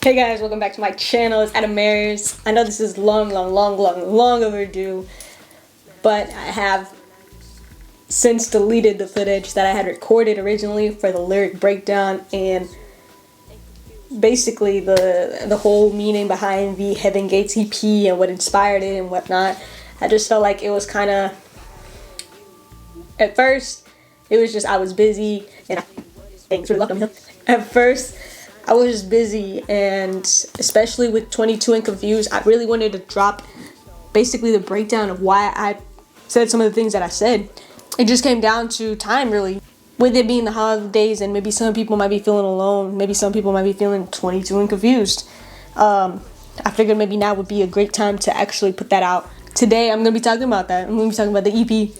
Hey guys, welcome back to my channel. It's adamariz. I know this is long overdue, but I have since deleted the footage that I had recorded originally for the lyric breakdown and basically the whole meaning behind the Heaven Gates EP and what inspired it and whatnot. I just felt like it was kind of, at first, it was just I was busy and thanks, really welcome him. At first, I was just busy, and especially with 22 and Confused, I really wanted to drop basically the breakdown of why I said some of the things that I said. It just came down to time, really. With it being the holidays, and maybe some people might be feeling alone, maybe some people might be feeling 22 and confused. I figured maybe now would be a great time to actually put that out. Today, I'm going to be talking about that. I'm going to be talking about the EP.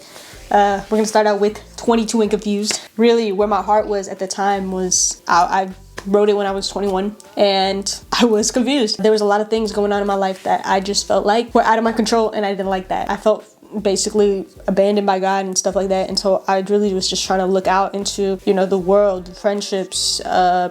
We're going to start out with 22 and Confused. Really, where my heart was at the time was I wrote it when I was 21 and I was confused. There was a lot of things going on in my life that I just felt like were out of my control, and I didn't like that. I felt basically abandoned by God and stuff like that, and so I really was just trying to look out into, you know, the world, friendships,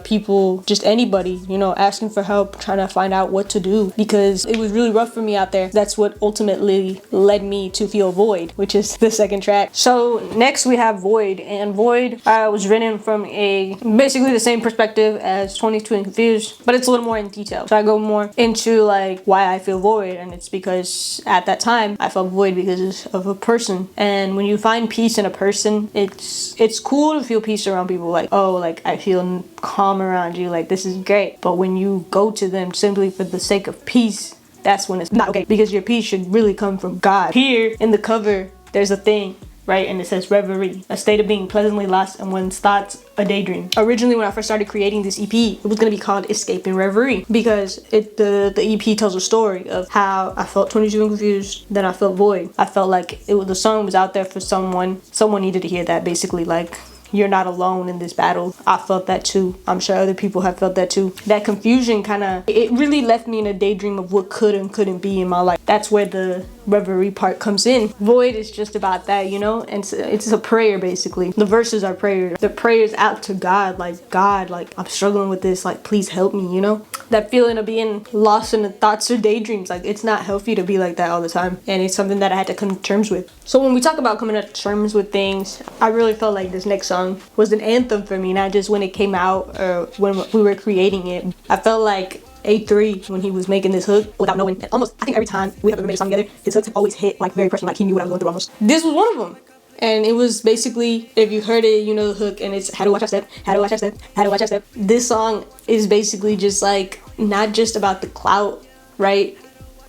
people, just anybody, you know, asking for help, trying to find out what to do, because it was really rough for me out there. That's what ultimately led me to feel Void, which is the second track. So next we have Void, and Void was written from basically the same perspective as 22 and Confused, but it's a little more in detail. So I go more into like why I feel void, and it's because at that time I felt void because of a person. And when you find peace in a person, it's cool to feel peace around people, like, oh, like I feel calm around you, like this is great. But when you go to them simply for the sake of peace, that's when it's not okay, because your peace should really come from God. Here in the cover there's a thing, right, and it says reverie, a state of being pleasantly lost in one's thoughts, a daydream. Originally, when I first started creating this EP, it was going to be called Escaping Reverie, because the EP tells a story of how I felt 22 and confused, then I felt void. I felt like the song was out there for someone needed to hear that, basically, like, you're not alone in this battle. I felt that too. I'm sure other people have felt that too. That confusion it really left me in a daydream of what could and couldn't be in my life. That's where the reverie part comes in. Void is just about that, you know, and it's a prayer, basically. The verses are prayer. The prayers out to God, like I'm struggling with this, like please help me, you know. That feeling of being lost in the thoughts or daydreams, like it's not healthy to be like that all the time, and it's something that I had to come to terms with. So when we talk about coming to terms with things, I really felt like this next song was an anthem for me, not just when it came out or when we were creating it. I felt like A3, when he was making this hook, without knowing, almost, I think every time we have ever made a song together, his hooks have always hit like very personal, like he knew what I was going through almost. This was one of them. And it was basically, if you heard it, you know the hook, and it's how to watch our step, how to watch our step, how to watch our step. This song is basically just like, not just about the clout, right?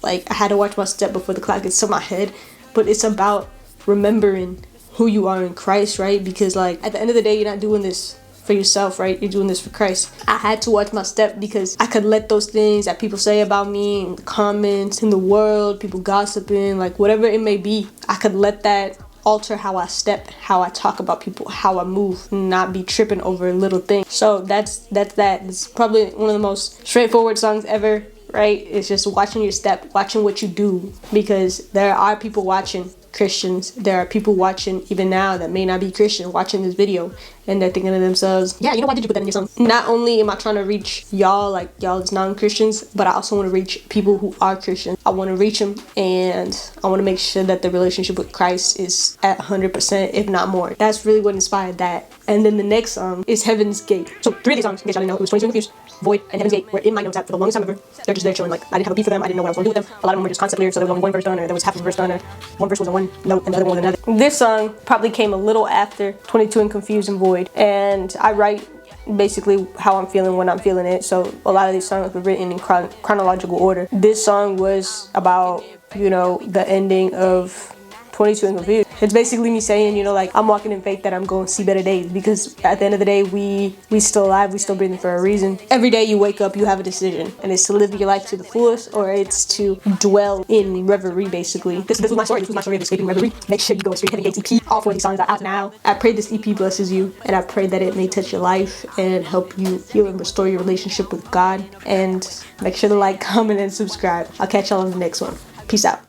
Like, I had to watch my step before the clout gets to my head, but it's about remembering who you are in Christ, right? Because like, at the end of the day, you're not doing this for yourself, right? You're doing this for Christ. I had to watch my step because I could let those things that people say about me in the comments, in the world, people gossiping, like whatever it may be, I could let that alter how I step, how I talk about people, how I move, not be tripping over little things. So that's that. It's probably one of the most straightforward songs ever, right? It's just watching your step, watching what you do, because there are people watching, Christians. There are people watching even now that may not be Christian, watching this video, and they're thinking to themselves, yeah, you know, why did you put that in your song? Not only am I trying to reach y'all, like y'all as non-Christians, but I also want to reach people who are Christians. I want to reach them, and I want to make sure that the relationship with Christ is at 100%, if not more. That's really what inspired that. And then the next song is Heaven's Gate. So 3 of these songs, in case y'all didn't know, it was 22 and Confused, Void, and Heaven's Gate were in my notes app for the longest time ever. They're just there chilling, like I didn't have a beef for them, I didn't know what I was going to do with them. A lot of them were just concept lyrics, so there was only one verse done, or there was half of a verse done, or one verse was on one note and the other one was another. This song probably came a little after 22 and Confused and Void, and I write basically how I'm feeling when I'm feeling it, so a lot of these songs were written in chronological order. This song was about, you know, the ending of 22 and Confused. It's basically me saying, you know, like, I'm walking in faith that I'm going to see better days, because at the end of the day, we still alive, we still breathing for a reason. Every day you wake up, you have a decision, and it's to live your life to the fullest, or it's to dwell in reverie, basically. This was my story. This was my story of escaping reverie. Make sure you go and stream Heaven Gates EP. All 4 of these songs are out now. I pray this EP blesses you, and I pray that it may touch your life and help you heal and restore your relationship with God. And make sure to like, comment, and subscribe. I'll catch y'all on the next one. Peace out.